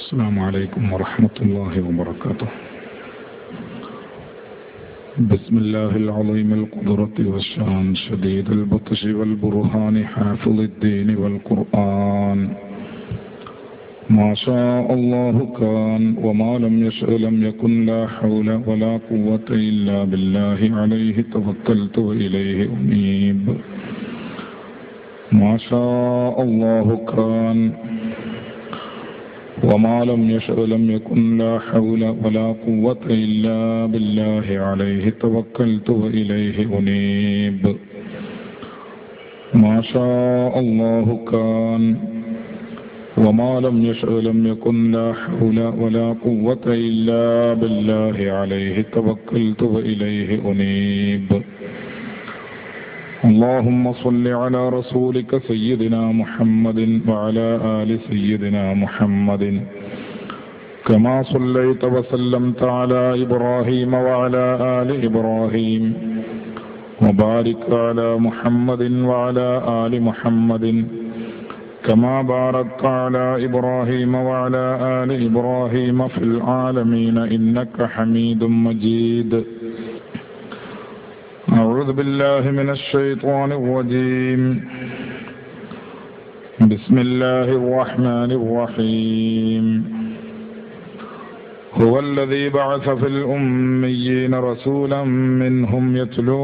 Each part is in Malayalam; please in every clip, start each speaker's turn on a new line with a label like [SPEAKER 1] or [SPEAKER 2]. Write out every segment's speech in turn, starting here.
[SPEAKER 1] السلام عليكم ورحمة الله وبركاته. بسم الله العظيم القدرة والشان شديد البطش والبرهان حافظ الدين والقرآن. ما شاء الله كان وما لم يشأ لم يكن لا حول ولا قوة إلا بالله عليه توكلت وإليه أنيب. ما شاء الله كان وما لم يشأ لم يكن لا حول ولا قوة إلا بالله عليه توكلت وإليه أنيب. ما شاء الله كان وما لم يشأ لم يكن لا حول ولا قوة إلا بالله عليه توكلت وإليه أنيب. اللهم صل على رسولك سيدنا محمد وعلى آل سيدنا محمد كما صليت وسلمت على إبراهيم وعلى آل إبراهيم وبارك على محمد وعلى آل محمد كما باركت على إبراهيم وعلى آل إبراهيم في العالمين إنك حميد مجيد. أعوذ بالله من الشيطان الرجيم. بسم الله الرحمن الرحيم. هو الذي بعث في الأميين رسولا منهم يتلو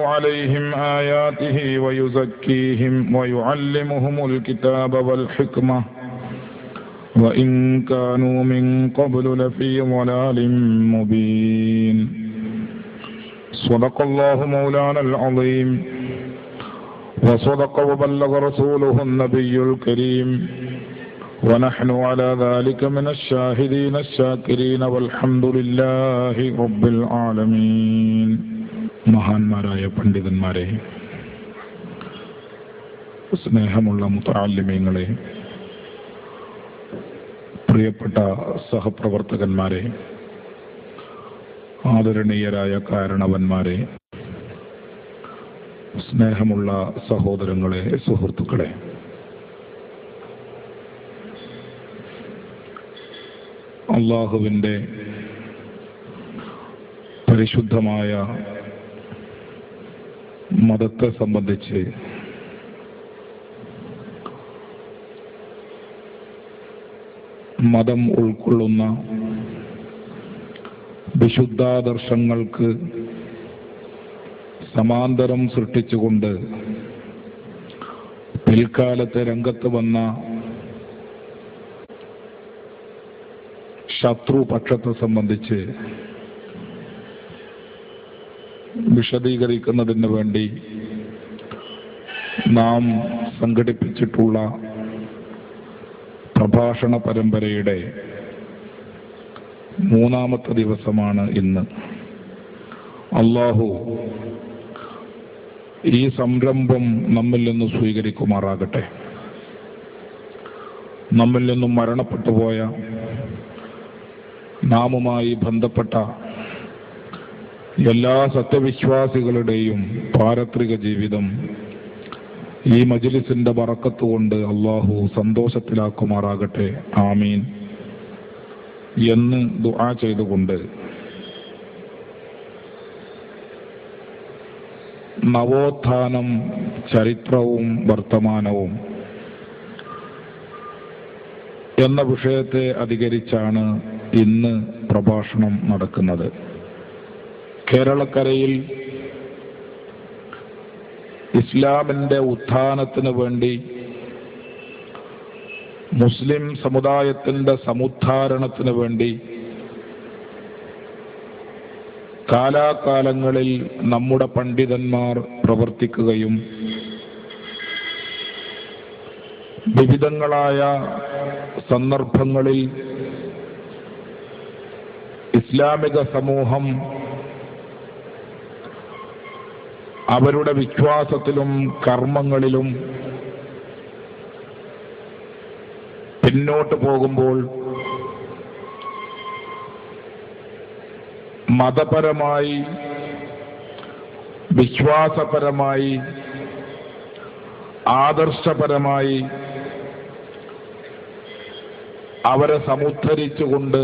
[SPEAKER 1] عليهم آياته ويزكيهم ويعلمهم الكتاب والحكمة وإن كانوا من قبل لفي ضلال مبين. صدق الله مولانا العظيم وصدق وبلغ رسوله النبي الكريم ونحن على ذلك من الشاهدين الشاكرين والحمد لله رب العالمين. മഹാന്മാരായ പണ്ഡിതന്മാരെ, സ്നേഹമുള്ള മുതഅല്ലിമീങ്ങളെ, പ്രിയപ്പെട്ട സഹപ്രവർത്തകന്മാരെ, ആദരണീയരായ കാരണവന്മാരെ, സ്നേഹമുള്ള സഹോദരങ്ങളെ, സുഹൃത്തുക്കളെ, അല്ലാഹുവിൻ്റെ പരിശുദ്ധമായ മതത്തെ സംബന്ധിച്ച് മതം ഉൾക്കൊള്ളുന്ന വിശുദ്ധാദർശങ്ങൾക്ക് സമാന്തരം സൃഷ്ടിച്ചുകൊണ്ട് പിൽക്കാലത്തെ രംഗത്ത് വന്ന ശത്രുപക്ഷത്തെ സംബന്ധിച്ച് വിശദീകരിക്കുന്നതിന് വേണ്ടി നാം സംഘടിപ്പിച്ചിട്ടുള്ള പ്രഭാഷണ പരമ്പരയുടെ മൂന്നാമത്തെ ദിവസമാണ് ഇന്ന്. അല്ലാഹു ഈ സംരംഭം നമ്മിൽ നിന്ന് സ്വീകരിക്കുമാറാകട്ടെ. നമ്മിൽ നിന്നും മരണപ്പെട്ടുപോയ, നാമുമായി ബന്ധപ്പെട്ട എല്ലാ സത്യവിശ്വാസികളുടെയും പാരത്രിക ജീവിതം ഈ മജ്ലിസിന്റെ ബറക്കത്ത് കൊണ്ട് അല്ലാഹു സന്തോഷത്തിലാക്കുമാറാകട്ടെ. ആമീൻ എന്ന് ദുആ ചെയ്തുകൊണ്ട് നവോത്ഥാനം, ചരിത്രവും വർത്തമാനവും എന്ന വിഷയത്തെ അധികരിച്ചാണ് ഇന്ന് പ്രഭാഷണം നടക്കുന്നത്. കേരളക്കരയിൽ ഇസ്ലാമിന്റെ ഉത്ഥാനത്തിന് വേണ്ടി, മുസ്ലിം സമുദായത്തിന്റെ സമുദ്ധാരണത്തിന് വേണ്ടി കാലാകാലങ്ങളിൽ നമ്മുടെ പണ്ഡിതന്മാർ പ്രവർത്തിക്കുകയും വിവിധങ്ങളായ സന്ദർഭങ്ങളിൽ ഇസ്ലാമിക സമൂഹം അവരുടെ വിശ്വാസത്തിലും കർമ്മങ്ങളിലും പിന്നോട്ട് പോകുമ്പോൾ മതപരമായി, വിശ്വാസപരമായി, ആദർശപരമായി അവരെ സമുദ്ധരിച്ചുകൊണ്ട്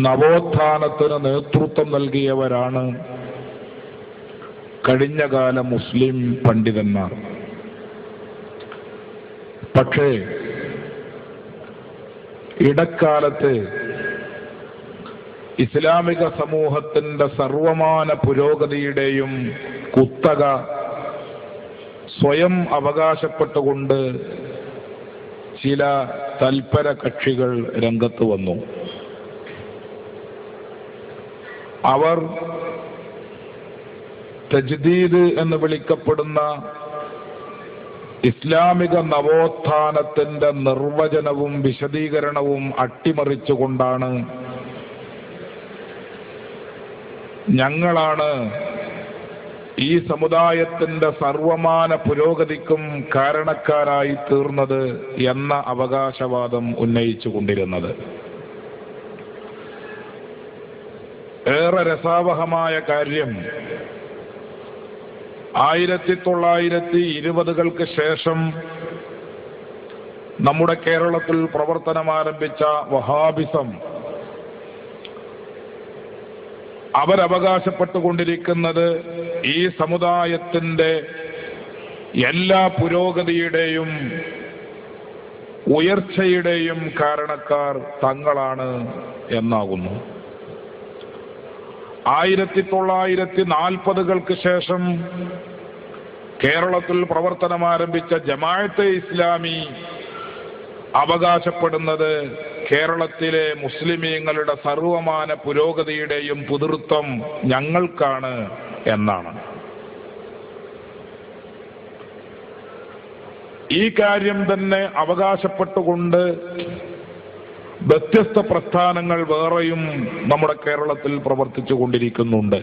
[SPEAKER 1] നവോത്ഥാനത്തിന് നേതൃത്വം നൽകിയവരാണ് കഴിഞ്ഞകാല മുസ്ലിം പണ്ഡിതന്മാർ. പക്ഷേ ഇടക്കാലത്ത് ഇസ്ലാമിക സമൂഹത്തിന്റെ സർവമാന പുരോഗതിയുടെയും കുത്തക സ്വയം അവകാശപ്പെട്ടുകൊണ്ട് ചില തൽപര കക്ഷികൾ രംഗത്ത് വന്നു. അവർ തജ്ദീദ് എന്ന് വിളിക്കപ്പെടുന്ന ഇസ്ലാമിക നവോത്ഥാനത്തിന്റെ നിർവചനവും വിശദീകരണവും അട്ടിമറിച്ചുകൊണ്ടാണ് ഞങ്ങളാണ് ഈ സമുദായത്തിന്റെ സർവമാന പുരോഗതിക്കും കാരണക്കാരായി തീർന്നത് എന്ന അവകാശവാദം ഉന്നയിച്ചുകൊണ്ടിരുന്നത്. ഏറെ രസാവഹമായ കാര്യം, 1920-കൾക്ക് ശേഷം നമ്മുടെ കേരളത്തിൽ പ്രവർത്തനമാരംഭിച്ച വഹാബിസം അവരവകാശപ്പെട്ടുകൊണ്ടിരിക്കുന്നത് ഈ സമുദായത്തിന്റെ എല്ലാ പുരോഗതിയുടെയും ഉയർച്ചയുടെയും കാരണക്കാർ തങ്ങളാണ് എന്നാകുന്നു. 1940-കൾക്ക് ശേഷം കേരളത്തിൽ പ്രവർത്തനമാരംഭിച്ച ജമാഅത്തെ ഇസ്ലാമി അവകാശപ്പെടുന്നത് കേരളത്തിലെ മുസ്ലിമീങ്ങളുടെ സർവമാന പുരോഗതിയുടെയും പുതൃത്വം ഞങ്ങൾക്കാണ് എന്നാണ്. ഈ കാര്യം തന്നെ അവകാശപ്പെട്ടുകൊണ്ട് വ്യത്യസ്ത പ്രസ്ഥാനങ്ങൾ വേറെയും നമ്മുടെ കേരളത്തിൽ പ്രവർത്തിച്ചു കൊണ്ടിരിക്കുന്നുണ്ട്.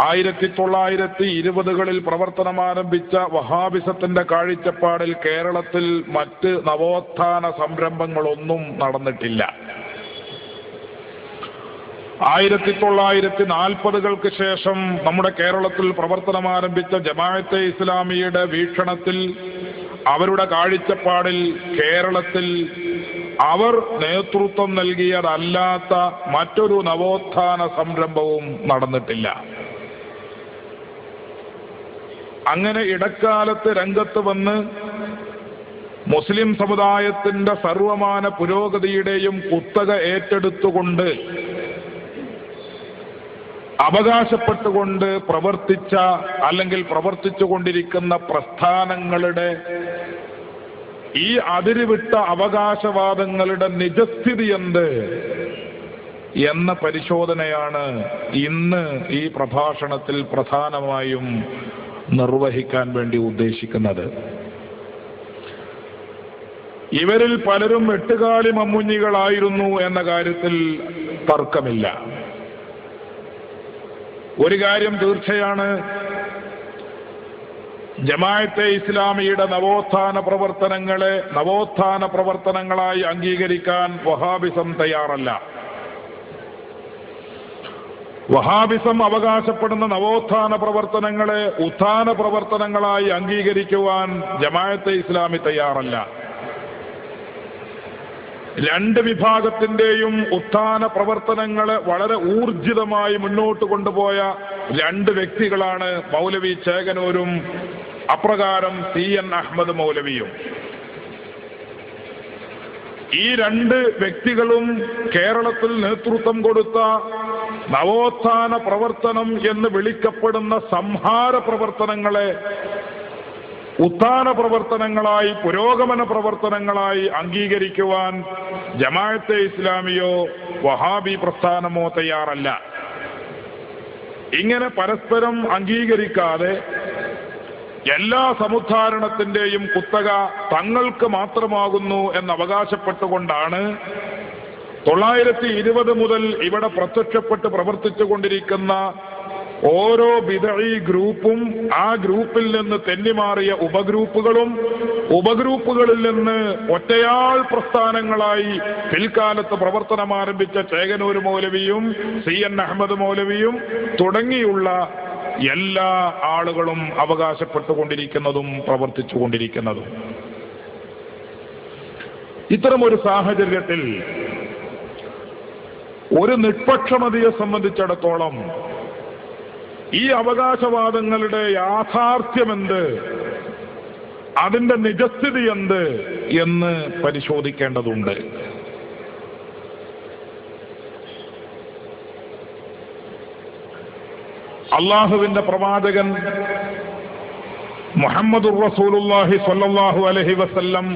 [SPEAKER 1] 1920-കളിൽ പ്രവർത്തനമാരംഭിച്ച വഹാബിസത്തിന്റെ കാഴ്ചപ്പാടിൽ കേരളത്തിൽ മറ്റ് നവോത്ഥാന സംരംഭങ്ങളൊന്നും നടന്നിട്ടില്ല. 1940-കൾക്ക് ശേഷം നമ്മുടെ കേരളത്തിൽ പ്രവർത്തനമാരംഭിച്ച ജമാഅത്തെ ഇസ്ലാമിയുടെ വീക്ഷണത്തിൽ, അവരുടെ കാഴ്ചപ്പാടിൽ കേരളത്തിൽ അവർ നേതൃത്വം നൽകിയതല്ലാത്ത മറ്റൊരു നവോത്ഥാന സംരംഭവും നടന്നിട്ടില്ല. അങ്ങനെ ഇടക്കാലത്ത് രംഗത്ത് വന്ന് മുസ്ലിം സമുദായത്തിന്റെ സർവമാന പുരോഗതിയുടെയും കുത്തക ഏറ്റെടുത്തുകൊണ്ട് അവകാശപ്പെട്ടുകൊണ്ട് പ്രവർത്തിച്ച അല്ലെങ്കിൽ പ്രവർത്തിച്ചുകൊണ്ടിരിക്കുന്ന പ്രസ്ഥാനങ്ങളുടെ ഈ അതിരുവിട്ട അവകാശവാദങ്ങളുടെ നിജസ്ഥിതി എന്ത് എന്ന പരിശോധനയാണ് ഇന്ന് ഈ പ്രഭാഷണത്തിൽ പ്രധാനമായും നിർവഹിക്കാൻ വേണ്ടി ഉദ്ദേശിക്കുന്നത്. ഇവരിൽ പലരും എട്ടുകാലി മമ്മുഞ്ഞികളായിരുന്നു എന്ന കാര്യത്തിൽ തർക്കമില്ല. ഒരു കാര്യം തീർച്ചയാണ്, ജമാഅത്തെ ഇസ്ലാമിയുടെ നവോത്ഥാന പ്രവർത്തനങ്ങളെ നവോത്ഥാന പ്രവർത്തനങ്ങളായി അംഗീകരിക്കാൻ വഹാബിസം തയ്യാറല്ല. വഹാബിസം അവകാശപ്പെടുന്ന നവോത്ഥാന പ്രവർത്തനങ്ങളെ ഉത്ഥാന പ്രവർത്തനങ്ങളായി അംഗീകരിക്കുവാൻ ജമാഅത്തെ ഇസ്ലാമി തയ്യാറല്ല. രണ്ട് വിഭാഗത്തിന്റെയും ഉത്ഥാന പ്രവർത്തനങ്ങളെ വളരെ ഊർജിതമായി മുന്നോട്ട് കൊണ്ടുപോയ രണ്ട് വ്യക്തികളാണ് മൗലവി ചേകനൂരും അപ്രകാരം CN അഹമ്മദ് മൗലവിയും. ഈ രണ്ട് വ്യക്തികളും കേരളത്തിൽ നേതൃത്വം കൊടുത്ത നവോത്ഥാന പ്രവർത്തനം എന്ന് വിളിക്കപ്പെടുന്ന സംഹാര പ്രവർത്തനങ്ങളെ ഉത്ഥാന പ്രവർത്തനങ്ങളായി, പുരോഗമന പ്രവർത്തനങ്ങളായി അംഗീകരിക്കുവാൻ ജമാഅത്തെ ഇസ്ലാമിയോ വഹാബി പ്രസ്ഥാനമോ തയ്യാറല്ല. ഇങ്ങനെ പരസ്പരം അംഗീകരിക്കാതെ എല്ലാ സമുദ്ധാരണത്തിന്റെയും കുത്തക തങ്ങൾക്ക് മാത്രമാകുന്നു എന്നവകാശപ്പെട്ടുകൊണ്ടാണ് 920 മുതൽ ഇവിടെ പ്രത്യക്ഷപ്പെട്ട് പ്രവർത്തിച്ചുകൊണ്ടിരിക്കുന്ന ഓരോ ബിദഈ ഗ്രൂപ്പും ആ ഗ്രൂപ്പിൽ നിന്ന് തെന്നിമാറിയ ഉപഗ്രൂപ്പുകളിൽ നിന്ന് ഒറ്റയാൾ പ്രസ്ഥാനങ്ങളായി പിൽക്കാലത്ത് പ്രവർത്തനം ആരംഭിച്ച ചേകനൂർ മൗലവിയും CN അഹമ്മദ് മൗലവിയും തുടങ്ങിയുള്ള എല്ലാ ആളുകളും അവകാശപ്പെട്ടുകൊണ്ടിരിക്കുന്നതും പ്രവർത്തിച്ചുകൊണ്ടിരിക്കുന്നതും. ഇത്തരമൊരു സാഹചര്യത്തിൽ ഒരു നിഷ്പക്ഷമതിയെ സംബന്ധിച്ചിടത്തോളം ഈ അവകാശവാദങ്ങളുടെ യാഥാർത്ഥ്യമെന്ത്, അതിന്റെ നിജസ്ഥിതി എന്ത് എന്ന് പരിശോധിക്കേണ്ടതുണ്ട്. അള്ളാഹുവിന്റെ പ്രവാചകൻ മുഹമ്മദുർ റസൂലുള്ളാഹി സ്വല്ലല്ലാഹു അലൈഹി വസല്ലം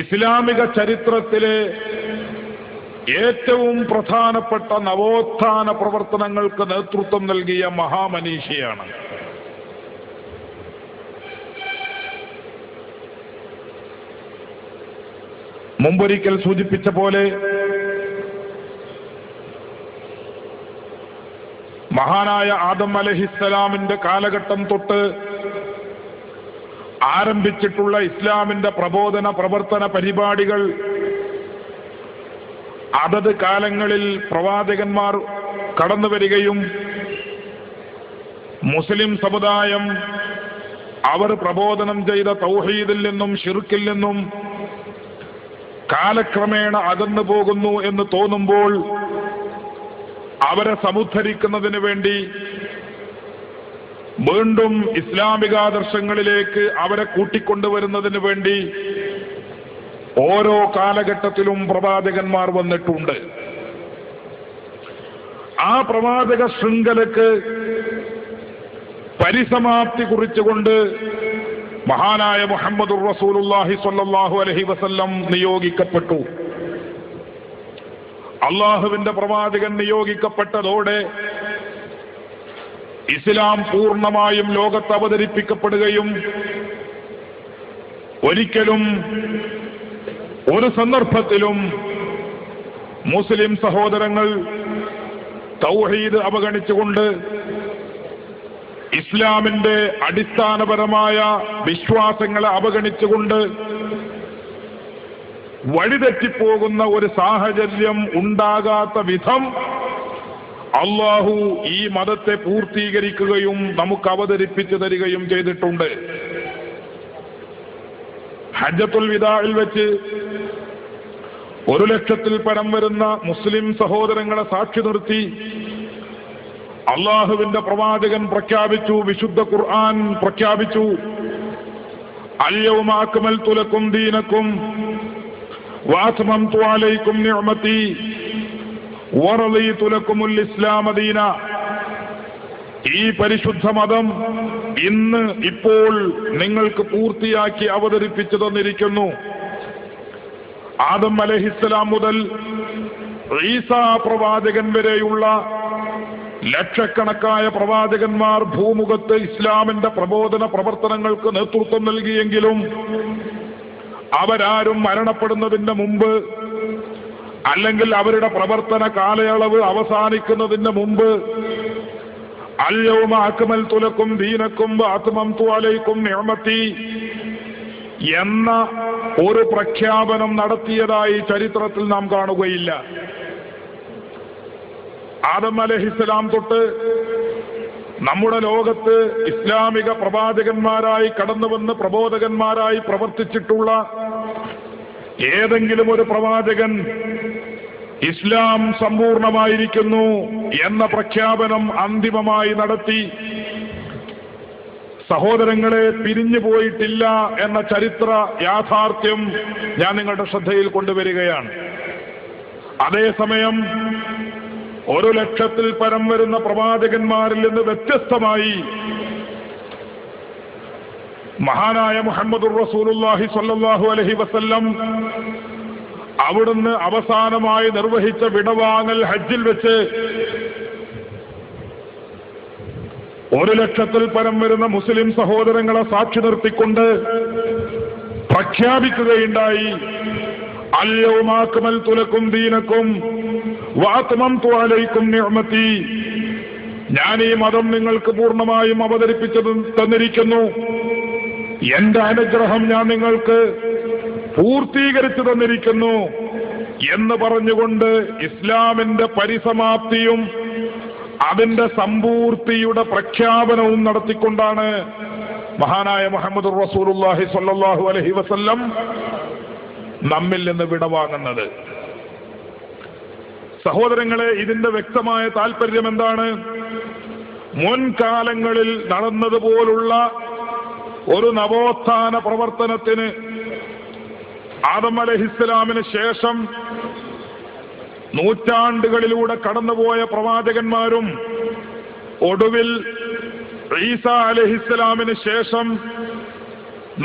[SPEAKER 1] ഇസ്ലാമിക ചരിത്രത്തിലെ ഏറ്റവും പ്രധാനപ്പെട്ട നവോത്ഥാന പ്രവർത്തനങ്ങൾക്ക് നേതൃത്വം നൽകിയ മഹാമനീഷിയാണ്. മുമ്പൊരിക്കൽ സൂചിപ്പിച്ച പോലെ മഹാനായ ആദം അലൈഹിസ്സലാമിന്റെ കാലഘട്ടം തൊട്ട് ആരംഭിച്ചിട്ടുള്ള ഇസ്ലാമിന്റെ പ്രബോധന പ്രവർത്തന പരിപാടികൾ അതത് കാലങ്ങളിൽ പ്രവാചകന്മാർ കടന്നു വരികയും മുസ്ലിം സമുദായം അവർ പ്രബോധനം ചെയ്ത തൗഹീദിൽ നിന്നും ശിർക്കിൽ നിന്നും കാലക്രമേണ അകന്നു പോകുന്നു എന്ന് തോന്നുമ്പോൾ അവരെ സമുദ്ധരിക്കുന്നതിന് വേണ്ടി വീണ്ടും ഇസ്ലാമികാദർശങ്ങളിലേക്ക് അവരെ കൂട്ടിക്കൊണ്ടുവരുന്നതിന് വേണ്ടി ഓരോ കാലഘട്ടത്തിലും പ്രവാചകന്മാർ വന്നിട്ടുണ്ട്. ആ പ്രവാചക ശൃംഖലക്ക് പരിസമാപ്തി കുറിച്ചുകൊണ്ട് മഹാനായ മുഹമ്മദുർ റസൂലുള്ളാഹി സ്വല്ലല്ലാഹു അലൈഹി വസല്ലം നിയോഗിക്കപ്പെട്ടു. അള്ളാഹുവിന്റെ പ്രവാചകൻ നിയോഗിക്കപ്പെട്ടതോടെ ഇസ്ലാം പൂർണ്ണമായും ലോകത്ത് അവതരിപ്പിക്കപ്പെടുകയും ഒരിക്കലും ഒരു സന്ദർഭത്തിലും മുസ്ലിം സഹോദരങ്ങൾ തൗഹീദ് അവഗണിച്ചുകൊണ്ട് ഇസ്ലാമിന്റെ അടിസ്ഥാനപരമായ വിശ്വാസങ്ങളെ അവഗണിച്ചുകൊണ്ട് വഴിതെറ്റിപ്പോകുന്ന ഒരു സാഹചര്യം ഉണ്ടാകാത്ത വിധം അള്ളാഹു ഈ മതത്തെ പൂർത്തീകരിക്കുകയും നമുക്ക് അവതരിപ്പിച്ചു തരികയും ചെയ്തിട്ടുണ്ട്. ഹജ്ജത്തുൽ വിദാഇൽ വെച്ച് 1,00,000-ൽ പരം വരുന്ന മുസ്ലിം സഹോദരങ്ങളെ സാക്ഷി നിർത്തി അള്ളാഹുവിന്റെ പ്രവാചകൻ പ്രഖ്യാപിച്ചു, വിശുദ്ധ ഖുർആൻ പ്രഖ്യാപിച്ചു, അൽയൗമ അക്മൽതു ലക്കും ദീനക്കും വഅത്മംതു അലൈക്കും നിഅമതി വറളീതു ലക്കുമുൽ ഇസ്ലാമ ദീന. ഈ പരിശുദ്ധ മതം ഇന്ന് ഇപ്പോൾ നിങ്ങൾക്ക് പൂർത്തിയാക്കി അവതരിപ്പിച്ചു തന്നിരിക്കുന്നു. ആദം അലൈഹിസ്സലാം മുതൽ ഈസാ പ്രവാചകൻ വരെയുള്ള ലക്ഷക്കണക്കായ പ്രവാചകന്മാർ ഭൂമുഖത്ത് ഇസ്ലാമിന്റെ പ്രബോധന പ്രവർത്തനങ്ങൾക്ക് നേതൃത്വം നൽകിയെങ്കിലും അവരാരും മരണപ്പെടുന്നതിന് മുമ്പ് അല്ലെങ്കിൽ അവരുടെ പ്രവർത്തന കാലയളവ് അവസാനിക്കുന്നതിന് മുമ്പ് അൽയൗമ അക്മൽതു ലക്കും ദീനക്കും വഅത്മംതു അലൈക്കും നിഅമതി എന്ന ഒരു പ്രഖ്യാപനം നടത്തിയതായി ചരിത്രത്തിൽ നാം കാണുകയില്ല. ആദം അലൈഹിസ്സലാം തൊട്ട് നമ്മുടെ ലോകത്ത് ഇസ്ലാമിക പ്രവാചകന്മാരായി കടന്നുവന്ന് പ്രബോധകന്മാരായി പ്രവർത്തിച്ചിട്ടുള്ള ഏതെങ്കിലും ഒരു പ്രവാചകൻ ഇസ്ലാം സമ്പൂർണമായിരിക്കുന്നു എന്ന പ്രഖ്യാപനം അന്തിമമായി നടത്തി സഹോദരങ്ങളെ പിരിഞ്ഞു പോയിട്ടില്ല എന്ന ചരിത്ര യാഥാർത്ഥ്യം ഞാൻ നിങ്ങളുടെ ശ്രദ്ധയിൽ കൊണ്ടുവരികയാണ്. അതേസമയം 1,00,000-ൽ പരം വരുന്ന പ്രവാചകന്മാരിൽ നിന്ന് വ്യത്യസ്തമായി മഹാനായ മുഹമ്മദുർ റസൂലുള്ളാഹി സ്വല്ലല്ലാഹു അലൈഹി വസല്ലം അവിടുന്ന് അവസാനമായി നിർവഹിച്ച വിടവാങ്ങൽ ഹജ്ജിൽ വെച്ച് 1,00,000-ൽ പരം വരുന്ന മുസ്ലിം സഹോദരങ്ങളെ സാക്ഷി നിർത്തിക്കൊണ്ട് പ്രഖ്യാപിക്കുകയുണ്ടായി, അൽയൗമ അക്മൽതു ലക്കും ദീനക്കും വഅത്മംതു അലൈക്കും നിഅമതി. ഞാൻ ഈ മതം നിങ്ങൾക്ക് പൂർണ്ണമായും അവതരിപ്പിച്ചു തന്നിരിക്കുന്നു, എന്റെ അനുഗ്രഹം ഞാൻ നിങ്ങൾക്ക് പൂർത്തീകരിച്ചു തന്നിരിക്കുന്നു. എന്ന് പറഞ്ഞുകൊണ്ട് ഇസ്ലാമിന്റെ പരിസമാപ്തിയും അതിന്റെ സമ്പൂർത്തിയുടെ പ്രഖ്യാപനവും നടത്തിക്കൊണ്ടാണ് മഹാനായ മുഹമ്മദുർ റസൂലുള്ളാഹി സ്വല്ലല്ലാഹു അലൈഹി വസല്ലം നമ്മിൽ നിന്ന് വിടവാങ്ങുന്നത്. സഹോദരങ്ങളെ, ഇതിന്റെ വ്യക്തമായ താല്പര്യം എന്താണ്? മുൻകാലങ്ങളിൽ നടന്നതുപോലുള്ള ഒരു നവോത്ഥാന പ്രവർത്തനത്തിന് ആദം അലൈഹിസ്സലാമിന് ശേഷം നൂറ്റാണ്ടുകളിലൂടെ കടന്നുപോയ പ്രവാചകന്മാരും ഒടുവിൽ ഈസാ അലൈഹിസ്സലാമിന് ശേഷം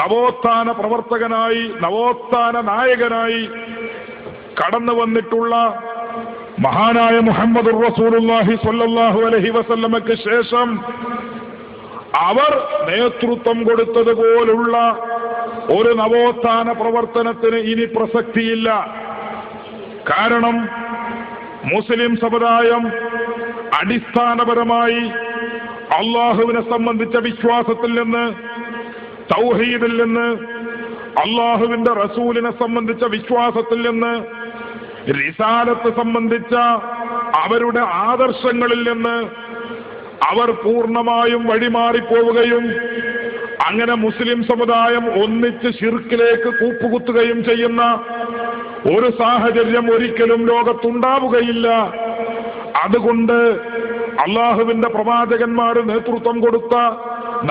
[SPEAKER 1] നവോത്ഥാന പ്രവർത്തകനായി, നവോത്ഥാന നായകനായി കടന്നു വന്നിട്ടുള്ള മഹാനായ മുഹമ്മദുർ റസൂലുള്ളാഹി സ്വല്ലല്ലാഹു അലൈഹി വസല്ലമയ്ക്ക് ശേഷം അവർ നേതൃത്വം കൊടുത്തതുപോലുള്ള ഒരു നവോത്ഥാന പ്രവർത്തനത്തിന് ഇനി പ്രസക്തിയില്ല. കാരണം മുസ്ലിം സമുദായം അടിസ്ഥാനപരമായി അള്ളാഹുവിനെ സംബന്ധിച്ച വിശ്വാസത്തിൽ നിന്ന്, തൗഹീദിൽ നിന്ന്, അള്ളാഹുവിന്റെ റസൂലിനെ സംബന്ധിച്ച വിശ്വാസത്തിൽ നിന്ന്, റിസാലത്ത് സംബന്ധിച്ച അവരുടെ ആദർശങ്ങളിൽ നിന്ന് അവർ പൂർണ്ണമായും വഴിമാറിപ്പോവുകയും അങ്ങനെ മുസ്ലിം സമുദായം ഒന്നിച്ച് ശിർക്കിലേക്ക് കൂപ്പുകുത്തുകയും ചെയ്യുന്ന ഒരു സാഹചര്യം ഒരിക്കലും ലോകത്തുണ്ടാവുകയില്ല. അതുകൊണ്ട് അള്ളാഹുവിന്റെ പ്രവാചകന്മാർ നേതൃത്വം കൊടുത്ത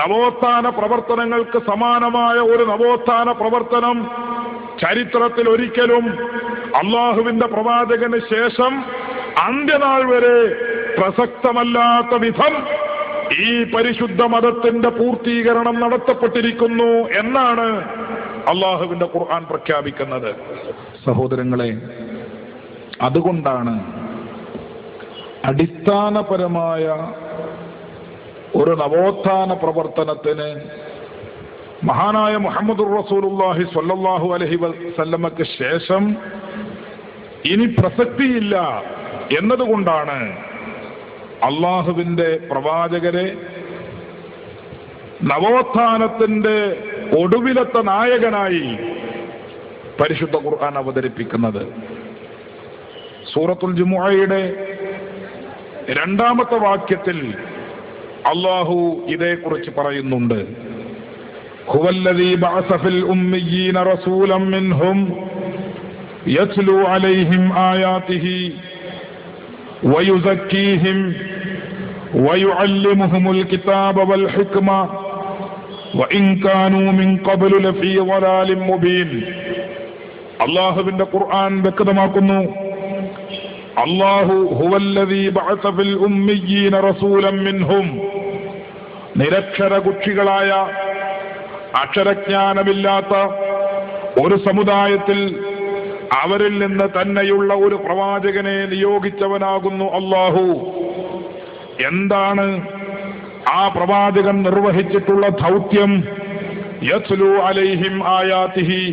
[SPEAKER 1] നവോത്ഥാന പ്രവർത്തനങ്ങൾക്ക് സമാനമായ ഒരു നവോത്ഥാന പ്രവർത്തനം ചരിത്രത്തിൽ ഒരിക്കലും അള്ളാഹുവിന്റെ പ്രവാചകന് ശേഷം അന്ത്യനാൾ വരെ പ്രസക്തമല്ലാത്ത വിധം ഈ പരിശുദ്ധ മതത്തിന്റെ പൂർത്തീകരണം നടത്തപ്പെട്ടിരിക്കുന്നു എന്നാണ് അള്ളാഹുവിന്റെ ഖുർആൻ പ്രഖ്യാപിക്കുന്നത്. സഹോദരങ്ങളെ, അതുകൊണ്ടാണ് അടിസ്ഥാനപരമായ ഒരു നവോത്ഥാന പ്രവർത്തനത്തിന് മഹാനായ മുഹമ്മദുർ റസൂലുള്ളാഹി സ്വല്ലല്ലാഹു അലൈഹി വസല്ലമയ്ക്ക് ശേഷം ഇനി പ്രസക്തിയില്ല എന്നതുകൊണ്ടാണ് അള്ളാഹുവിന്റെ പ്രവാചകരെ നവോത്ഥാനത്തിന്റെ ഒടുവിലത്തെ നായകനായി പരിശുദ്ധ ഖുർആൻ അവതരിപ്പിക്കുന്നത്. സൂറത്തുൽ ജുമുഅയുടെ 2-ാമത്തെ വാക്യത്തിൽ അള്ളാഹു ഇതേക്കുറിച്ച് പറയുന്നുണ്ട്. ഹുവല്ലദീ ബഅസ ഫിൽ ഉമ്മിയ്യീന റസൂലൻ മിൻഹും യത്ലു അലൈഹിം ആയാതിഹി വയുസക്കീഹിം വയുഅല്ലിമുഹുമുൽ കിതാബ വൽ ഹിക്മ വഇൻ കാനൂ മിൻ ഖബ്ലു ലഫീ ളലാലിൻ മുബീൻ. അല്ലാഹുവിന്റെ ഖുർആൻ വ്യക്തമാക്കുന്നു, അല്ലാഹു ഹുവല്ലദീ ബഅസ ഫിൽ ഉമ്മിയ്യീന റസൂലൻ മിൻഹും, നിരക്ഷര കുക്ഷികളായ അക്ഷരജ്ഞാനമില്ലാത്ത ഒരു സമുദായത്തിൽ അവരിൽ നിന്ന് തന്നെയുള്ള ഒരു പ്രവാചകനെ നിയോഗിച്ചവനാകുന്നു അല്ലാഹു. എന്താണ് ആ പ്രവാചകൻ നിർവഹിച്ചിട്ടുള്ള ദൗത്യം? യത്ലു അലൈഹിം ആയാതിഹി,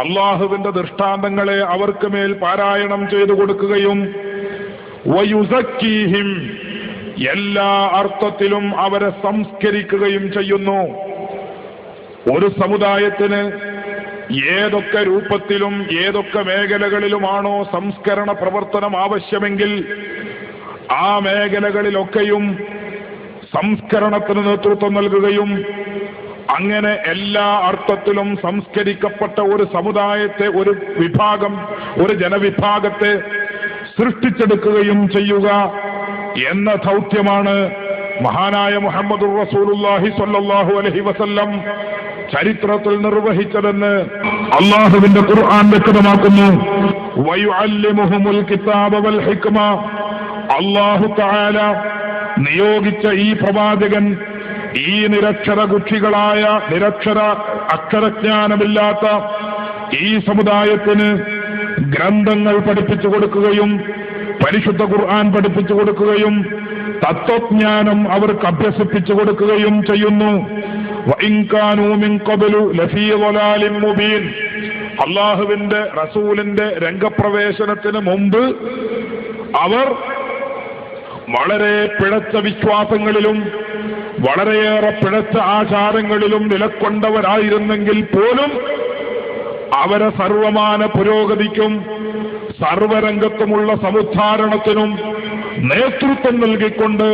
[SPEAKER 1] അള്ളാഹുവിന്റെ ദൃഷ്ടാന്തങ്ങളെ അവർക്ക് മേൽ പാരായണം ചെയ്തു കൊടുക്കുകയും വയുസക്കീഹിം, എല്ലാ അർത്ഥത്തിലും അവരെ സംസ്കരിക്കുകയും ചെയ്യുന്നു. ഒരു സമുദായത്തിന് ഏതൊക്കെ രൂപത്തിലും ഏതൊക്കെ മേഖലകളിലുമാണോ സംസ്കരണ പ്രവർത്തനം ആവശ്യമെങ്കിൽ ആ മേഖലകളിലൊക്കെയും സംസ്കരണത്തിന് നേതൃത്വം നൽകുകയും അങ്ങനെ എല്ലാ അർത്ഥത്തിലും സംസ്കരിക്കപ്പെട്ട ഒരു സമുദായത്തെ, ഒരു വിഭാഗം, ഒരു ജനവിഭാഗത്തെ സൃഷ്ടിച്ചെടുക്കുകയും ചെയ്യുക എന്ന ദൗത്യമാണ് മഹാനായ മുഹമ്മദുർ റസൂലുള്ളാഹി സ്വല്ലല്ലാഹു അലൈഹി വസല്ലം ചരിത്രത്തിൽ നിർവഹിച്ചതെന്ന് അല്ലാഹുവിന്റെ ഖുർആൻ വ്യക്തമാക്കുന്നു. വയുഅല്ലിമുഹുമുൽ കിതാബ വൽ ഹിക്മ, അല്ലാഹു തആല നിയോഗിച്ച ഈ പ്രവാചകൻ ഈ നിരക്ഷര കുക്ഷികളായ, നിരക്ഷര അക്ഷരജ്ഞാനമില്ലാത്ത ഈ സമുദായത്തിന് ഗ്രന്ഥങ്ങൾ പഠിപ്പിച്ചു കൊടുക്കുകയും പരിശുദ്ധ ഖുർആൻ പഠിപ്പിച്ചു കൊടുക്കുകയും തത്വജ്ഞാനം അവർക്ക് അഭ്യസിപ്പിച്ചു കൊടുക്കുകയും ചെയ്യുന്നു. വഇൻ കാനൂ മിൻ ഖബ്ലു ലഫീ ളലാലിൻ മുബീൻ, അല്ലാഹുവിന്റെ റസൂലിന്റെ രംഗപ്രവേശനത്തിന് മുമ്പ് അവർ വളരെ പിഴച്ച വിശ്വാസങ്ങളിലും വളരെയേറെ പിഴച്ച ആചാരങ്ങളിലും നിലക്കൊണ്ടവരായിരുന്നെങ്കിൽ പോലും
[SPEAKER 2] അവരെ സർവമാന പുരോഗതിക്കും സർവരംഗത്തുമുള്ള സമുദ്ധാരണത്തിനും നേതൃത്വം നൽകിക്കൊണ്ട്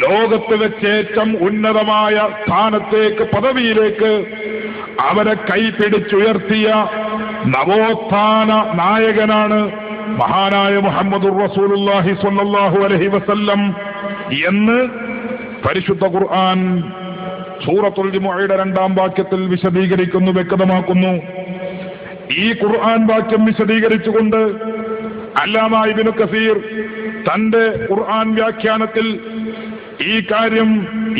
[SPEAKER 2] ലോകത്ത് വെച്ചേറ്റം ഉന്നതമായ സ്ഥാനത്തേക്ക്, പദവിയിലേക്ക് അവരെ കൈപിടിച്ചുയർത്തിയ നവോത്ഥാന നായകനാണ് മഹാനായ മുഹമ്മദുർ റസൂലുള്ളാഹി സ്വല്ലല്ലാഹു അലൈഹി വസല്ലം എന്ന് പരിശുദ്ധ ഖുർആൻ സൂറത്തുൽ ജുമുഅയുടെ 2-ാം വാക്യത്തിൽ വിശദീകരിക്കുന്നു, വ്യക്തമാക്കുന്നു. ഈ ഖുർആൻ വാക്യം വിശദീകരിച്ചുകൊണ്ട് അല്ലാമ ഇബ്നു കസീർ തന്റെ ഖുർആൻ വ്യാഖ്യാനത്തിൽ ഈ കാര്യം,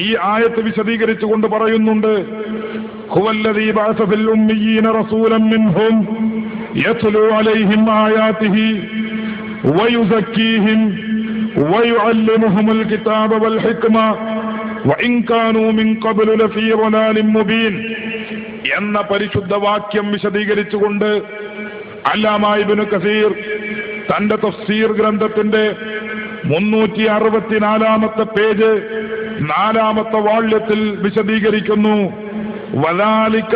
[SPEAKER 2] ഈ ആയത്ത് വിശദീകരിച്ചുകൊണ്ട് പറയുന്നുണ്ട്. ഹുവല്ലദീ ബഅസ ഫിൽ ഉമ്മiyyin റസൂലൻ മിൻഹും യത്ലൂ അലൈഹിം ആയാതിഹി വയുസക്കീഹിം വയുഅല്ലിമുഹുൽ കിതാബ വൽ ഹിക്മ വഇൻ കാനൂ മിൻ ഖബ്ലു ലഫീ ളലാലിൻ മുബീൻ എന്ന പരിശുദ്ധ വാക്യം വിശദീകരിച്ചുകൊണ്ട് അല്ലാമ ഇബ്നു കസീർ തന്റെ തഫ്സീർ ഗ്രന്ഥത്തിന്റെ 364-ാമത്തെ പേജ് 4-ാമത്തെ വാള്യത്തിൽ വിശദീകരിക്കുന്നു. വദാലിക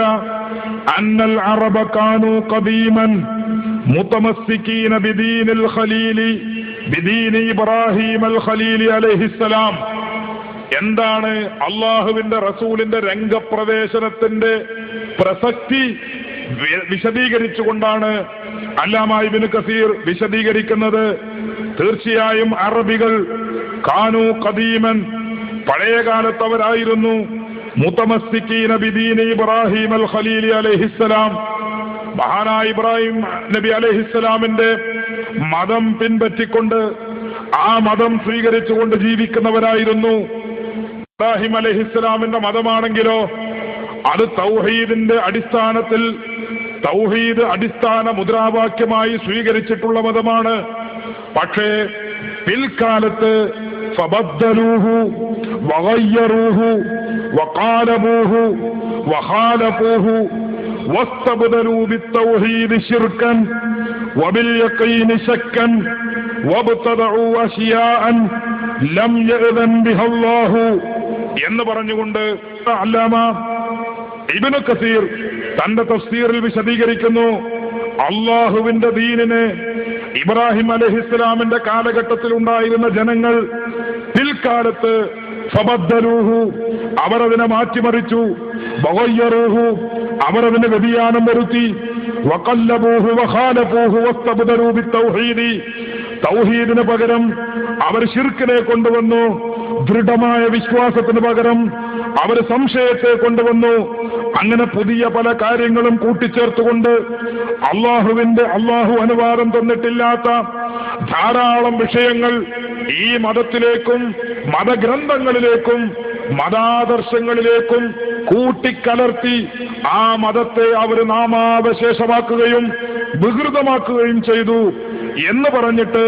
[SPEAKER 2] അന്നൽ അറബ കാനൂ ഖദീമൻ മുതമസ്സികീന ബിദീനിൽ ഖലീലി ബിദീനി ഇബ്രാഹീമൽ ഖലീലി അലൈഹിസ്സലാം. എന്താണ് അള്ളാഹുവിന്റെ റസൂലിന്റെ രംഗപ്രവേശനത്തിന്റെ പ്രസക്തി വിശദീകരിച്ചുകൊണ്ടാണ് അല്ലാമ ഇബ്നു കസീർ വിശദീകരിക്കുന്നത്. തീർച്ചയായും അറബികൾ കാനൂ ഖദീമൻ, പഴയകാലത്തവരായിരുന്നു, മുതമസ്സികീന ബിദീനി ഇബ്രാഹീം അൽ ഖലീലി അലൈഹിസ്സലാം, മഹാനായ ഇബ്രാഹിം നബി അലൈഹിസ്സലാമിന്റെ മതം പിൻപറ്റിക്കൊണ്ട് ആ മതം സ്വീകരിച്ചുകൊണ്ട് ജീവിക്കുന്നവരായിരുന്നു. ഇബ്രാഹിം അലൈഹിസ്സലാമിന്റെ മതമാണെങ്കിലോ അത് തൗഹീദിന്റെ അടിസ്ഥാനത്തിൽ, തൗഹീദ് അടിസ്ഥാന മുദ്രാവാക്യമായി സ്വീകരിച്ചിട്ടുള്ള മതമാണ്. പക്ഷേ പിൽക്കാലത്ത് ഫബദ്ദലൂഹു വഗയ്യറൂഹു വഖാലബൂഹു വഖാലഫൂഹു വസ്തബ്ദലൂ ബിത്തൗഹീദി ശിർകൻ വബിൽ യഖീനി ശക്കൻ വബ്തദഉ അശിയാഅൻ ലം യഅ്ദൻ ബിഹല്ലാഹു എന്ന് പറഞ്ഞുകൊണ്ട് അല്ലാമ ഇബ്നു കസീർ തന്റെ തഫ്സീറിൽ വിശദീകരിക്കുന്നു. അള്ളാഹുവിന്റെ ദീനിനെ ഇബ്രാഹിം അലൈഹിസ്സലാമിന്റെ കാലഘട്ടത്തിൽ ഉണ്ടായിരുന്ന ജനങ്ങൾ പിൽക്കാലത്ത് ഫബദ്ദലൂഹു, അവരതിനെ മാറ്റിമറിച്ചു, വഗയ്യറൂഹു, അവരതിന് വ്യതിയാനം വരുത്തി, വഖല്ലബൂഹു വഖാലഫൂഹു വസ്തബ്ദലൂ ബിത്തൗഹീദി, തൗഹീദിന് പകരം അവർ ശിർക്കിനെ കൊണ്ടുവന്നു, ദൃഢമായ വിശ്വാസത്തിന് പകരം അവർ സംശയത്തെ കൊണ്ടുവന്നു. അങ്ങനെ പുതിയ പല കാര്യങ്ങളും കൂട്ടിച്ചേർത്തുകൊണ്ട് അള്ളാഹു അനുവാദം തന്നിട്ടില്ലാത്ത ധാരാളം വിഷയങ്ങൾ ഈ മതത്തിലേക്കും മതഗ്രന്ഥങ്ങളിലേക്കും മതാദർശങ്ങളിലേക്കും കൂട്ടിക്കലർത്തി ആ മതത്തെ അവർ നാമാവശേഷമാക്കുകയും വികൃതമാക്കുകയും ചെയ്തു എന്ന് പറഞ്ഞിട്ട്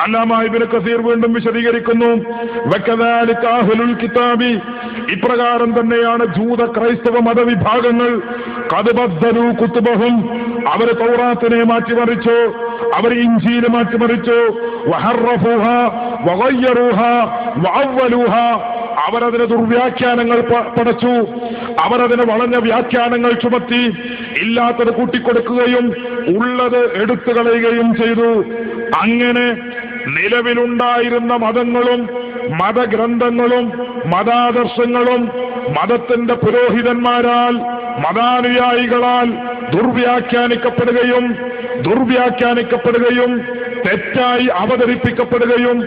[SPEAKER 2] അല്ലാമ ഇബ്നു കസീർ വീണ്ടും വിശദീകരിക്കുന്നു. വകദാലിക അഹ്ലുൽ കിതാബി, ഇപ്രകാരം തന്നെയാണ് ജൂത ക്രൈസ്തവ മതവിഭാഗങ്ങൾ ഖദ് ബദ്ദലൂ കുതുബഹും, അവർ തൗറാത്തിനെ മാറ്റിമറിച്ചു, അവർ ഇൻജീൽ മാറ്റിമറിച്ചു, വഹറഫൂഹാ വഗയ്യറൂഹാ വഅവ്വലൂഹാ, അവരതിന് ദുർവ്യാഖ്യാനങ്ങൾ പടച്ചു, അവരതിന് വളഞ്ഞ വ്യാഖ്യാനങ്ങൾ ചുമത്തി, ഇല്ലാത്തത് കൂട്ടിക്കൊടുക്കുകയും ഉള്ളത് എടുത്തു കളയുകയും ചെയ്തു. അങ്ങനെ നിലവിലുണ്ടായിരുന്ന മതങ്ങളും മതഗ്രന്ഥങ്ങളും മതാദർശങ്ങളും മതത്തിന്റെ പുരോഹിതന്മാരാൽ മതാനുയായികളാൽ ദുർവ്യാഖ്യാനിക്കപ്പെടുകയും തെറ്റായി അവതരിപ്പിക്കപ്പെടുകയും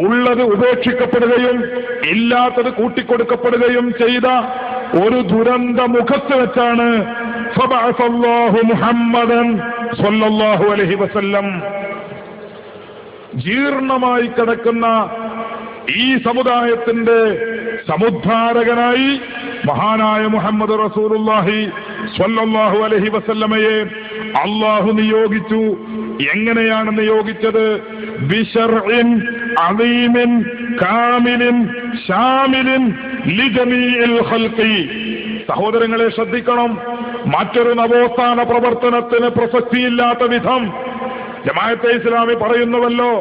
[SPEAKER 2] ഉള്ളത് ഉപേക്ഷിക്കപ്പെടുകയും ഇല്ലാത്തത് കൂട്ടിക്കൊടുക്കപ്പെടുകയും ചെയ്ത ഒരു ദുരന്ത മുഖത്ത് വെച്ചാണ് ഫബഅസല്ലാഹു മുഹമ്മദൻ സ്വല്ലല്ലാഹു അലൈഹി വസല്ലം. ജീർണമായി കിടക്കുന്ന ഈ സമുദായത്തിന്റെ സമുദ്ധാരകനായി മഹാനായ മുഹമ്മദ് റസൂലുള്ളാഹി സ്വല്ലല്ലാഹു അലൈഹി വസല്ലമയെ അല്ലാഹു നിയോഗിച്ചു. എങ്ങനെയാണ് നിയോഗിച്ചത്? ബിശർഇൻ അദീമിൻ കാമിലിൻ ശാമിലിൻ ലിജമീഇൽ ഖൽഖി. സഹോദരങ്ങളെ ശ്രദ്ധിക്കണം, മറ്റൊരു നവോത്ഥാന പ്രവർത്തനത്തിന് പ്രസക്തിയില്ലാത്ത വിധം ജമാഅത്തെ ഇസ്ലാമി പറയുന്നുവല്ലോ,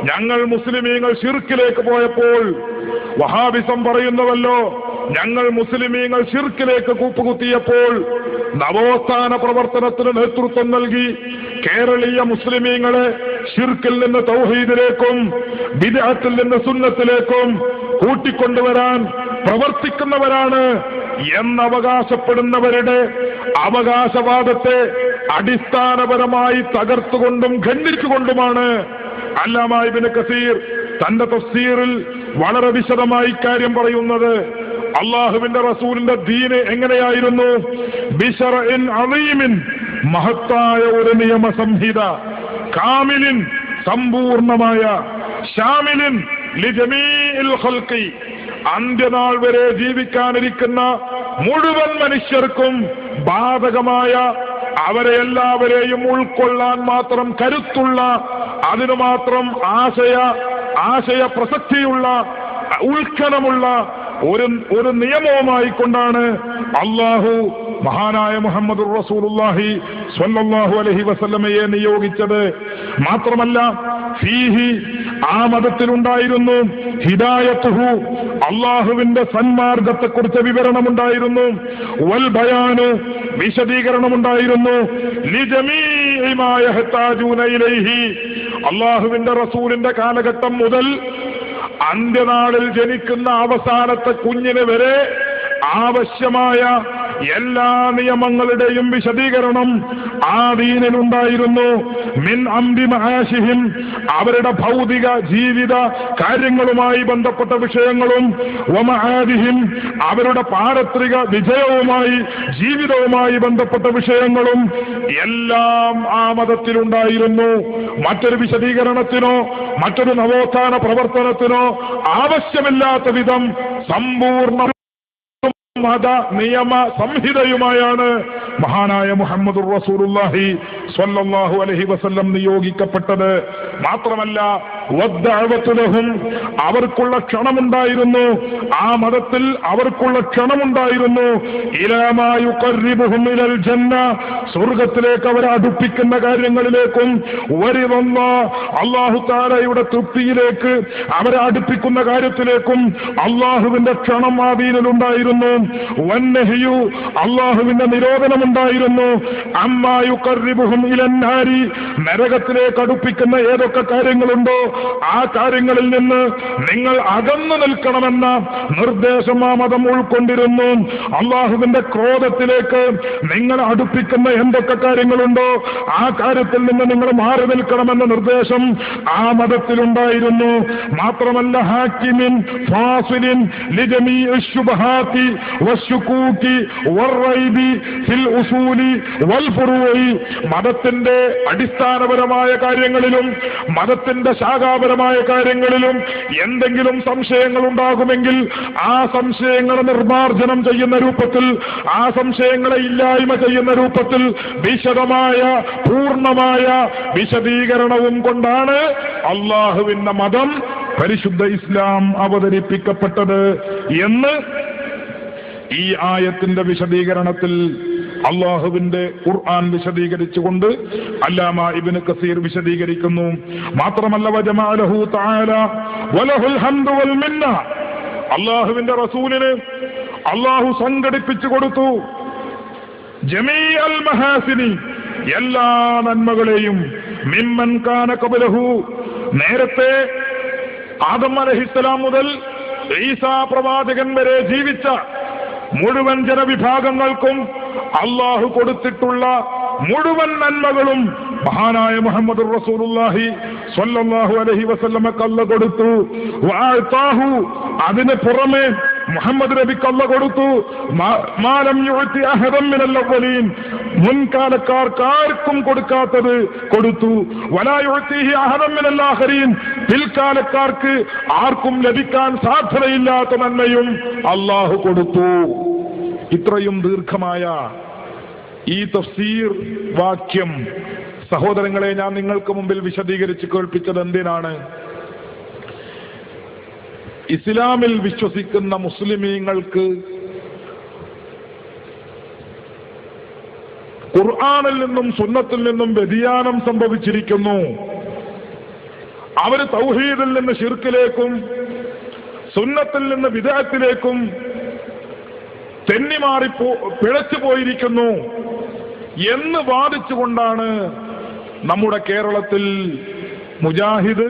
[SPEAKER 2] ഞങ്ങൾ മുസ്ലിമീങ്ങൾ ശിർക്കിലേക്ക് പോയപ്പോൾ, വഹാബിസം പറയുന്നുവല്ലോ, ഞങ്ങൾ മുസ്ലിമീങ്ങൾ ശിർക്കിലേക്ക് കൂപ്പുകുത്തിയപ്പോൾ നവോത്ഥാന പ്രവർത്തനത്തിന് നേതൃത്വം നൽകി കേരളീയ മുസ്ലിമീങ്ങളെ ശിർക്കിൽ നിന്ന് തൗഹീദിലേക്കും ബിദ്അത്തിൽ നിന്ന് സുന്നത്തിലേക്കും കൂട്ടിക്കൊണ്ടുവരാൻ പ്രവർത്തിക്കുന്നവരാണ് എന്നവകാശപ്പെടുന്നവരുടെ അവകാശവാദത്തെ അടിസ്ഥാനപരമായി തകർത്തുകൊണ്ടും ഖണ്ഡിച്ചുകൊണ്ടുമാണ് അല്ലാമ ഇബ്നു കസീർ തന്റെ തഫ്സീറിൽ വളരെ വിശദമായി കാര്യം പറയുന്നത്. അള്ളാഹുവിന്റെ റസൂലിന്റെ ദീന് എങ്ങനെയായിരുന്നു? ബിശറഇൻ അളീമിൻ, മഹത്തായ ഒരു നിയമസംഹിത, കാമിലിൻ, സമ്പൂർണമായ, ഷാമിലിൻ ലിജമീഇൽ ഖൽഖി, അന്ത്യനാൾ വരെ ജീവിക്കാനിരിക്കുന്ന മുഴുവൻ മനുഷ്യർക്കും ബാധകമായ, അവരെ എല്ലാവരെയും ഉൾക്കൊള്ളാൻ മാത്രം കരുത്തുള്ള, അതിനു മാത്രം ആശയ പ്രസക്തിയുള്ള, ഉൾക്കണമുള്ള ഒരു നിയമവുമായി കൊണ്ടാണ് അള്ളാഹു മഹാനായ മുഹമ്മദുർ റസൂലുള്ളാഹി സ്വല്ലല്ലാഹു അലൈഹി വസല്ലമയെ നിയോഗിച്ചത്. മാത്രമല്ല ഫീഹി, ആ മതത്തിലുണ്ടായിരുന്നു, ഹിദായത്തുഹു, അള്ളാഹുവിന്റെ സന്മാർഗത്തെക്കുറിച്ച് വിവരണമുണ്ടായിരുന്നു, വൽ ബയാനു, വിശദീകരണമുണ്ടായിരുന്നു, ലിജമീഇ മാ യഹ്താജൂന ഇലൈഹി, അള്ളാഹുവിന്റെ റസൂലിന്റെ കാലഘട്ടം മുതൽ അന്ത്യനാളിൽ ജനിക്കുന്ന അവസാനത്തെ കുഞ്ഞിന് വരെ ആവശ്യമായ എല്ലാ നിയമങ്ങളുടെയും വിശദീകരണം ആ ദീനിലുണ്ടായിരുന്നു. മിൻ അംരി മആശിഹിം, അവരുടെ ഭൗതിക ജീവിത കാര്യങ്ങളുമായി ബന്ധപ്പെട്ട വിഷയങ്ങളും, വമആദിഹിം, അവരുടെ പാരത്രിക വിജയവുമായി ജീവിതവുമായി ബന്ധപ്പെട്ട വിഷയങ്ങളും എല്ലാം ആ മതത്തിലുണ്ടായിരുന്നു. മറ്റൊരു വിശദീകരണത്തിനോ മറ്റൊരു നവോത്ഥാന പ്രവർത്തനത്തിനോ ആവശ്യമില്ലാത്ത വിധം സമ്പൂർണ്ണ മത നിയമ സംഹിതയുമായാണ് മഹാനായ മുഹമ്മദുർ റസൂലുള്ളാഹി സ്വല്ലല്ലാഹു അലൈഹി വസല്ലം നിയോഗിക്കപ്പെട്ടത്. മാത്രമല്ല വദ്ദഅവതു ലഹും, അവർക്കുള്ള ക്ഷണമുണ്ടായിരുന്നു, ആ മതത്തിൽ അവർക്കുള്ള ക്ഷണമുണ്ടായിരുന്നു. ഇലാ മാ യുഖർരിബുഹും ഇലൽ ജന്ന, സ്വർഗ്ഗത്തിലേക്ക് അവരെ അടുപ്പിക്കുന്ന കാര്യങ്ങളിലേക്കും, വരിദല്ലാഹ്, അല്ലാഹു തആലയുടെ തൃപ്തിയിലേക്ക് അവരെ അടുപ്പിക്കുന്ന കാര്യത്തിലേക്കും അല്ലാഹുവിന്റെ ക്ഷണം ആ ദീനിലുണ്ടായിരുന്നു. വന്നഹിയു, അല്ലാഹുവിന്റെ നിരോധനമുണ്ടായിരുന്നു. അമ്മാ യുഖർരിബുഹും ഇലന്നാരി, നരകത്തിലേക്ക് അടുപ്പിക്കുന്ന ഏതൊക്കെ കാര്യങ്ങളുണ്ടോ ആ കാര്യങ്ങളിൽ നിന്ന് നിങ്ങൾ അകന്നു നിൽക്കണമെന്ന നിർദ്ദേശം ആ മതം ഉൾക്കൊണ്ടിരുന്നു. അള്ളാഹുവിന്റെ ക്രോധത്തിലേക്ക് നിങ്ങൾ അടുപ്പിക്കുന്ന എന്തൊക്കെ കാര്യങ്ങളുണ്ടോ ആ കാര്യത്തിൽ നിന്ന് നിങ്ങൾ മാറി നിൽക്കണമെന്ന നിർദ്ദേശം ആ മതത്തിലുണ്ടായിരുന്നു. മാത്രമല്ല ഹാക്കിമിൻ ഫാസിലിൻ ലിജമീഇ ശുബ്ഹാത്തി വശുകൂക്കി വറൈബി ഫിൽ ഉസൂലി വൽ ഫുറൂഇ, മതത്തിന്റെ അടിസ്ഥാനപരമായ കാര്യങ്ങളിലും മതത്തിന്റെ ശാഖാപരമായ കാര്യങ്ങളിലും എന്തെങ്കിലും സംശയങ്ങൾ ഉണ്ടാകുമെങ്കിൽ ആ സംശയങ്ങളെ നിർമാർജനം ചെയ്യുന്ന രൂപത്തിൽ, ആ സംശയങ്ങളെ ഇല്ലായ്മ ചെയ്യുന്ന രൂപത്തിൽ വിശദമായ പൂർണ്ണമായ വിശദീകരണവും കൊണ്ടാണ് അള്ളാഹുവിന്റെ മതം പരിശുദ്ധ ഇസ്ലാം അവതരിപ്പിക്കപ്പെട്ടത് എന്ന് ഈ ആയത്തിന്റെ വിശദീകരണത്തിൽ അള്ളാഹുവിന്റെ ഖുർആൻ വിശദീകരിച്ചുകൊണ്ട് അല്ലാമ ഇബ്നു കസീർ വിശദീകരിക്കുന്നു. മാത്രമല്ല വജമഅലഹു തആല വലഹുൽ ഹംദു വൽ മിന്ന, അള്ളാഹുവിന്റെ റസൂലിന് അള്ളാഹു സംഘടിപ്പിച്ചു കൊടുത്തു ജമീഅൽ മഹാസിനി, എല്ലാ നന്മകളെയും, മിമ്മൻ കാന ഖബലഹു, നേരത്തെ ആദം അലൈഹിസ്സലാം മുതൽ ഈസാ പ്രവാചകൻ വരെ ജീവിച്ച മുഴുവൻ ജനവിഭാഗങ്ങൾക്കും അള്ളാഹു കൊടുത്തിട്ടുള്ള മുഴുവൻ നന്മകളും മഹാനായ മുഹമ്മദുർ റസൂലുള്ളാഹി സ്വല്ലല്ലാഹു അലൈഹി വസല്ലമക്ക് അല്ലാഹു കൊടുത്തു. വഅതാഹു, അതിന് പുറമെ മുഹമ്മദ് നബിക്ക് അല്ലാഹു കൊടുത്തു മാലം യുഅതി അഹദൻ മിനൽ അവ്വലീൻ, മുൻകാലക്കാർക്ക് ആർക്കും കൊടുക്കാത്തത് കൊടുത്തു. വലാ യുഅതിഹി അഹദൻ മിനൽ ആഖിരീൻ, പിൽക്കാലക്കാർക്ക് ആർക്കും ലഭിക്കാൻ സാധ്യതയില്ലാത്ത നന്മയും അല്ലാഹു കൊടുത്തു. ഇത്രയും ദീർഘമായ ഈ തഫ്സീർ വാക്യം സഹോദരങ്ങളെ ഞാൻ നിങ്ങൾക്ക് മുമ്പിൽ വിശദീകരിച്ച് കേൾപ്പിച്ചത് എന്തിനാണ്? ഇസ്ലാമിൽ വിശ്വസിക്കുന്ന മുസ്ലിമീങ്ങൾക്ക് ഖുർആനിൽ നിന്നും സുന്നത്തിൽ നിന്നും വ്യതിയാനം സംഭവിച്ചിരിക്കുന്നു. അവര് തൗഹീദിൽ നിന്ന് ശിർക്കിലേക്കും സുന്നത്തിൽ നിന്ന് ബിദ്അത്തിലേക്കും തെന്നിമാറി പിഴച്ചു പോയിരിക്കുന്നു എന്ന് വാദിച്ചുകൊണ്ടാണ് നമ്മുടെ കേരളത്തിൽ മുജാഹിദ്